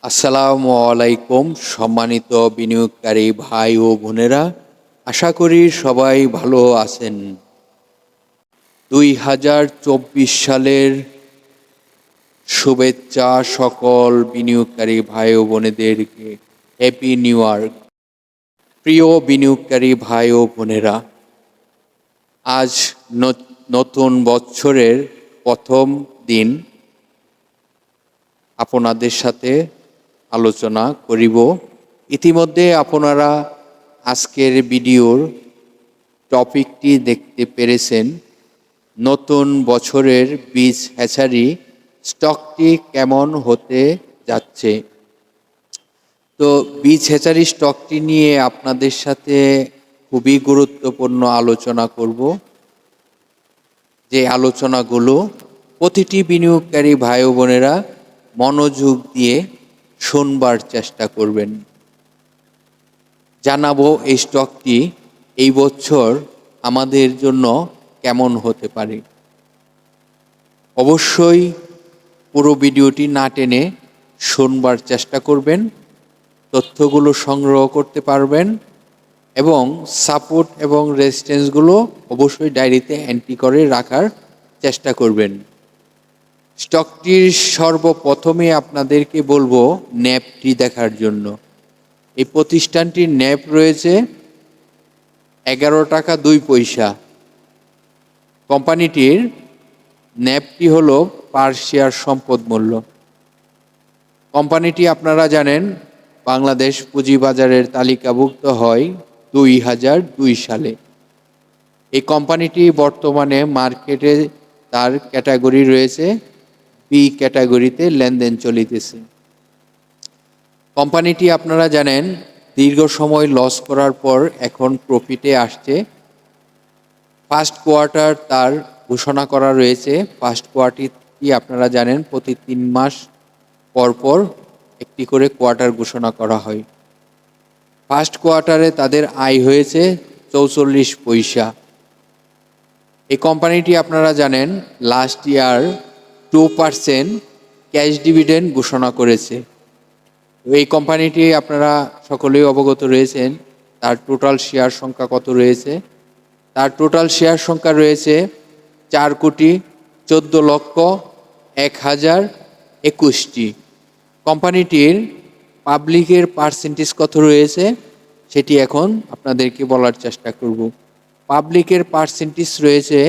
আসসালামু আলাইকুম সম্মানিত বিনিয়োগকারী ভাই ও বোনেরা, আশা করি সবাই ভালো আছেন। 2024 সালের শুভেচ্ছা সকল বিনিয়োগকারী ভাই ও বোনেদেরকে। Happy new year. প্রিয় বিনিয়োগকারী ভাই ও বোনেরা, আজ নতুন বছরের প্রথম দিন আপনাদের সাথে আলোচনা করিব। ইতিমধ্যে আপনারা আজকের ভিডিওর টপিকটি দেখতে পেরেছেন। নতুন বছরের বীজ হ্যাচারি স্টকটি কেমন হতে যাচ্ছে। তো বীজ হ্যাচারি স্টকটি নিয়ে আপনাদের সাথে খুবই গুরুত্বপূর্ণ আলোচনা করব। যে আলোচনাগুলো প্রতিটি বিনিয়োগকারী ভাই ও বোনেরা মনোযোগ দিয়ে শুনবার চেষ্টা করবেন। জানাবো এই স্টকটি এই বছর আমাদের জন্য কেমন হতে পারে। অবশ্যই পুরো ভিডিওটি না টেনে শুনবার চেষ্টা করবেন, তথ্যগুলো সংগ্রহ করতে পারবেন এবং সাপোর্ট এবং রেজিস্ট্যান্সগুলো অবশ্যই ডায়েরিতে এন্ট্রি করে রাখার চেষ্টা করবেন। স্টকটির সর্বপ্রথমে আপনাদেরকে বলবো ন্যাপটি দেখার জন্য। এই প্রতিষ্ঠানটির ন্যাপ রয়েছে 11 টাকা 2 পয়সা। কোম্পানিটির ন্যাপটি হলো পার শেয়ার সম্পদ মূল্য। কোম্পানিটি আপনারা জানেন বাংলাদেশ পুঁজিবাজারের তালিকাভুক্ত হয় 2002 সালে। এই কোম্পানিটি বর্তমানে মার্কেটে তার ক্যাটাগরি রয়েছে বি ক্যাটাগরিতে লেনদেন চলিতেছে। কোম্পানিটি আপনারা জানেন দীর্ঘ সময় লস করার পর এখন প্রফিটে আসছে। ফার্স্ট কোয়ার্টার তার ঘোষণা করা রয়েছে। ফার্স্ট কোয়ার্টারটি আপনারা জানেন প্রতি 3 মাস পর পর একটি করে কোয়ার্টার ঘোষণা করা হয়। ফার্স্ট কোয়ার্টারে তাদের আয় হয়েছে 44 পয়সা। এই কোম্পানিটি আপনারা জানেন লাস্ট ইয়ার 2% ক্যাশ ডিভিডেন্ড ঘোষণা করেছে। এই কোম্পানিটি আপনারা সকলেই অবগত রয়েছেন তার টোটাল শেয়ার সংখ্যা কত রয়েছে। তার টোটাল শেয়ার সংখ্যা রয়েছে 4,14,01,021টি। কোম্পানিটির পাবলিকের পার্সেন্টেজ কত রয়েছে সেটি এখন আপনাদেরকে বলার চেষ্টা করব। পাবলিকের পার্সেন্টেজ রয়েছে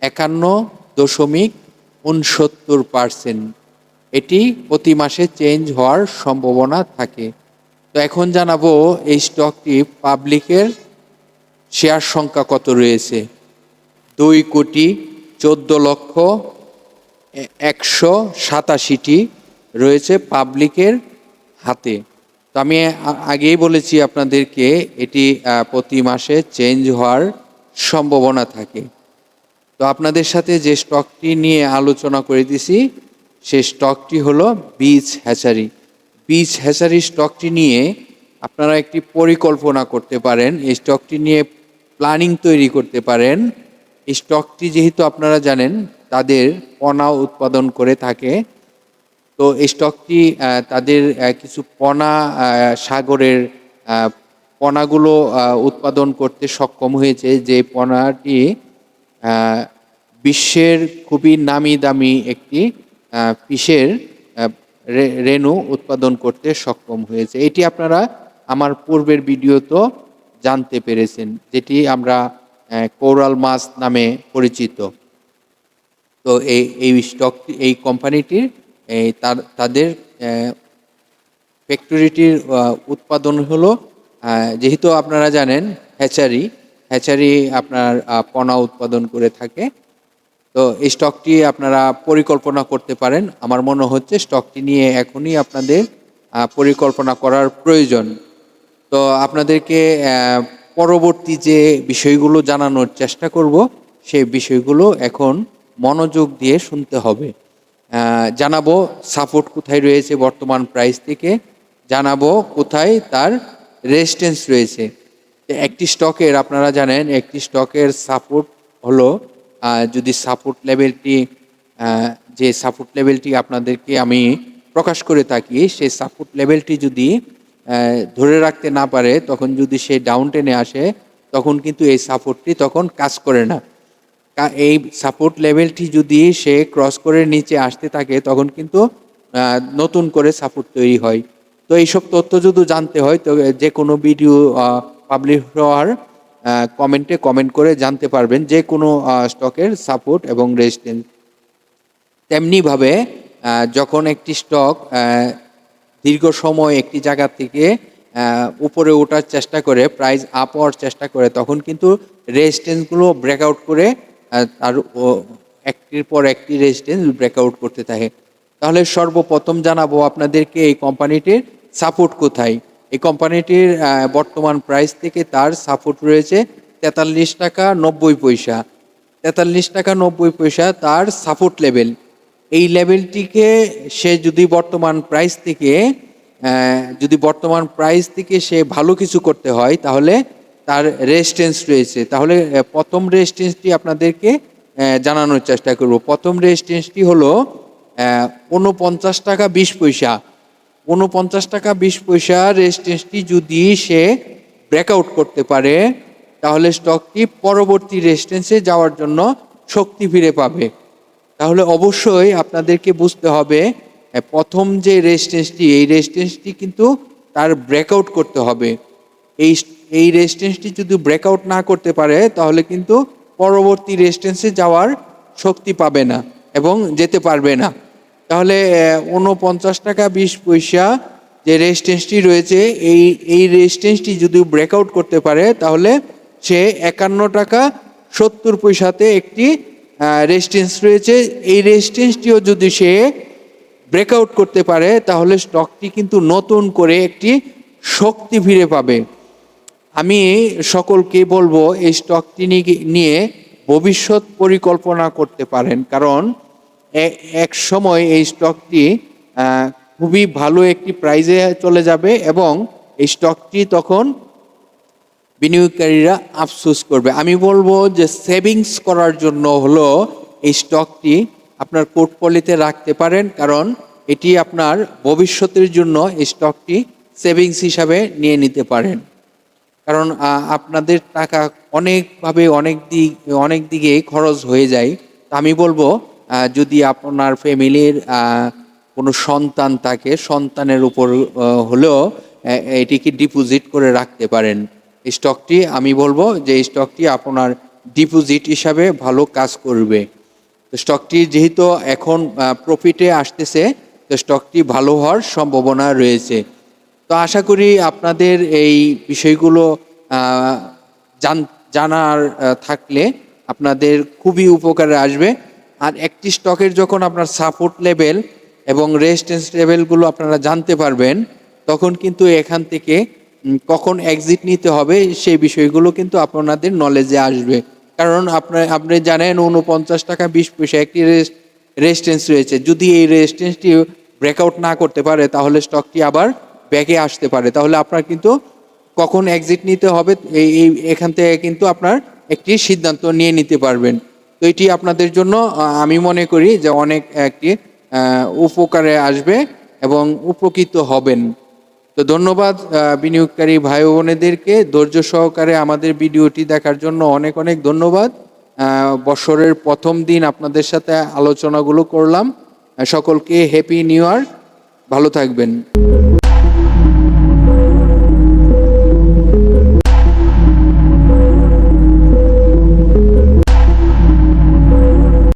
51.69%। এটি প্রতি মাসে চেঞ্জ হওয়ার সম্ভাবনা থাকে। তো এখন জানাবো এই স্টকটি পাবলিকের শেয়ার সংখ্যা কত রয়েছে। 2,14,01,87টি রয়েছে পাবলিকের হাতে। তো আমি আগেই বলেছি আপনাদেরকে এটি প্রতি মাসে চেঞ্জ হওয়ার সম্ভাবনা থাকে। তো আপনাদের সাথে যে স্টকটি নিয়ে আলোচনা করে দিছি সেই স্টকটি হলো বীজ হ্যাচারি। বীজ হ্যাচারি স্টকটি নিয়ে আপনারা একটি পরিকল্পনা করতে পারেন, এই স্টকটি নিয়ে প্ল্যানিং তৈরি করতে পারেন। এই স্টকটি যেহেতু আপনারা জানেন তাদের পোনা উৎপাদন করে থাকে। তো এই স্টকটি তাদের কিছু পোনা সাগরের পোনাগুলো উৎপাদন করতে সক্ষম হয়েছে, যে পোনাটি বিশ্বের খুবই নামি দামি একটি ফিশের রেণু উৎপাদন করতে সক্ষম হয়েছে। এটি আপনারা আমার পূর্বের ভিডিওতে জানতে পেরেছেন, যেটি আমরা কোরাল মাছ নামে পরিচিত। তো এই স্টকটি এই কোম্পানিটির তাদের ফ্যাক্টরিটির উৎপাদন হলো, যেহেতু আপনারা জানেন হ্যাচারি আপনার পোনা উৎপাদন করে থাকে। তো এই স্টকটি আপনারা পরিকল্পনা করতে পারেন। আমার মনে হচ্ছে স্টকটি নিয়ে এখনই আপনাদের পরিকল্পনা করার প্রয়োজন। তো আপনাদেরকে পরবর্তী যে বিষয়গুলো জানানোর চেষ্টা করব সেই বিষয়গুলো এখন মনোযোগ দিয়ে শুনতে হবে। জানাবো সাপোর্ট কোথায় রয়েছে বর্তমান প্রাইস থেকে, জানাবো কোথায় তার রেজিস্ট্যান্স রয়েছে। একটি স্টকের আপনারা জানেন একটি স্টকের সাপোর্ট হলো, যদি সাপোর্ট লেভেলটি আপনাদেরকে আমি প্রকাশ করে থাকি, সেই সাপোর্ট লেভেলটি যদি ধরে রাখতে না পারে, তখন যদি সে ডাউন টেনে আসে, তখন কিন্তু এই সাপোর্টটি তখন কাজ করে না। এই সাপোর্ট লেভেলটি যদি সে ক্রস করে নিচে আসতে থাকে, তখন কিন্তু নতুন করে সাপোর্ট তৈরি হয়। তো এইসব তথ্য যদি জানতে হয়, তো যে কোনো ভিডিও পাবলিশ হওয়ার কমেন্টে কমেন্ট করে জানতে পারবেন যে কোনো স্টকের সাপোর্ট এবং রেজিস্ট্যান্স। তেমনিভাবে যখন একটি স্টক দীর্ঘ সময় একটি জায়গা থেকে উপরে ওঠার চেষ্টা করে, প্রাইস আপ হওয়ার চেষ্টা করে, তখন কিন্তু রেজিস্ট্যান্সগুলো ব্রেকআউট করে তার একটির পর একটি রেজিস্ট্যান্স ব্রেকআউট করতে থাকে। তাহলে সর্বপ্রথম জানাবো আপনাদেরকে এই কোম্পানিটির সাপোর্ট কোথায়। এই কোম্পানিটির বর্তমান প্রাইস থেকে তার সাপোর্ট রয়েছে 43 টাকা 90 পয়সা। 43 টাকা 90 পয়সা তার সাপোর্ট লেভেল। এই লেভেলটিকে সে যদি বর্তমান প্রাইস থেকে সে ভালো কিছু করতে হয়, তাহলে তার রেজিস্ট্যান্স রয়েছে। তাহলে প্রথম রেজিস্ট্যান্সটি আপনাদেরকে জানানোর চেষ্টা করব। প্রথম রেজিস্ট্যান্সটি হলো 49 টাকা 20 পয়সা। 49 টাকা 20 পয়সা রেজিস্ট্যান্সটি যদি সে ব্রেকআউট করতে পারে, তাহলে স্টকটি পরবর্তী রেজিস্ট্যান্সে যাওয়ার জন্য শক্তি ফিরে পাবে। তাহলে অবশ্যই আপনাদেরকে বুঝতে হবে, প্রথম যে রেজিস্ট্যান্সটি, এই রেজিস্ট্যান্সটি কিন্তু তার ব্রেকআউট করতে হবে। এই রেজিস্ট্যান্সটি যদি ব্রেকআউট না করতে পারে, তাহলে কিন্তু পরবর্তী রেজিস্ট্যান্সে যাওয়ার শক্তি পাবে না এবং যেতে পারবে না। তাহলে 49 টাকা 20 পয়সা যে রেজিস্ট্যান্সটি রয়েছে, এই রেজিস্ট্যান্সটি যদি ব্রেকআউট করতে পারে, তাহলে সে 51 টাকা 70 পয়সাতে একটি রেজিস্ট্যান্স রয়েছে। এই রেজিস্ট্যান্সটিও যদি সে ব্রেকআউট করতে পারে, তাহলে স্টকটি কিন্তু নতুন করে একটি শক্তি ফিরে পাবে। আমি সকলকে বলবো এই স্টকটি নিয়ে ভবিষ্যৎ পরিকল্পনা করতে পারেন, কারণ এক সময় এই স্টকটি খুবই ভালো একটি প্রাইজে চলে যাবে এবং এই স্টকটি তখন বিনিয়োগকারীরা আফসোস করবে। আমি বলবো যে সেভিংস করার জন্য হলো এই স্টকটি আপনার পোর্টফোলিওতে রাখতে পারেন, কারণ এটি আপনার ভবিষ্যতের জন্য এই স্টকটি সেভিংস হিসাবে নিয়ে নিতে পারেন। কারণ আপনাদের টাকা অনেকভাবে অনেক দিকে খরচ হয়ে যায়। তো আমি বলবো, যদি আপনার ফ্যামিলির কোনো সন্তান থাকে, সন্তানের উপর হলেও এটিকে ডিপোজিট করে রাখতে পারেন। এই স্টকটি আমি বলবো যে এই স্টকটি আপনার ডিপোজিট হিসাবে ভালো কাজ করবে। তো স্টকটি যেহেতু এখন প্রফিটে আসতেছে, তো স্টকটি ভালো হওয়ার সম্ভাবনা রয়েছে। তো আশা করি আপনাদের এই বিষয়গুলো জানার থাকলে আপনাদের খুবই উপকারে আসবে। আর একটি স্টকের যখন আপনার সাপোর্ট লেভেল এবং রেজিস্ট্যান্স লেভেলগুলো আপনারা জানতে পারবেন, তখন কিন্তু এখান থেকে কখন এক্সিট নিতে হবে সেই বিষয়গুলো কিন্তু আপনাদের নলেজে আসবে। কারণ আপনি জানেন 49 টাকা 20 পয়সা একটি রেজিস্ট্যান্স রয়েছে। যদি এই রেজিস্ট্যান্সটি ব্রেকআউট না করতে পারে, তাহলে স্টকটি আবার ব্যাকে আসতে পারে। তাহলে আপনার কিন্তু কখন এক্সিট নিতে হবে এখান থেকে কিন্তু আপনার একটি সিদ্ধান্ত নিয়ে নিতে পারবেন। তো এটি আপনাদের জন্য আমি মনে করি যে অনেক একটি উপকারে আসবে এবং উপকৃত হবেন। তো ধন্যবাদ বিনিয়োগকারী ভাই বোনেদেরকে ধৈর্য সহকারে আমাদের ভিডিওটি দেখার জন্য অনেক অনেক ধন্যবাদ। বছরের প্রথম দিন আপনাদের সাথে আলোচনাগুলো করলাম। সকলকে হ্যাপি নিউ ইয়ার, ভালো থাকবেন।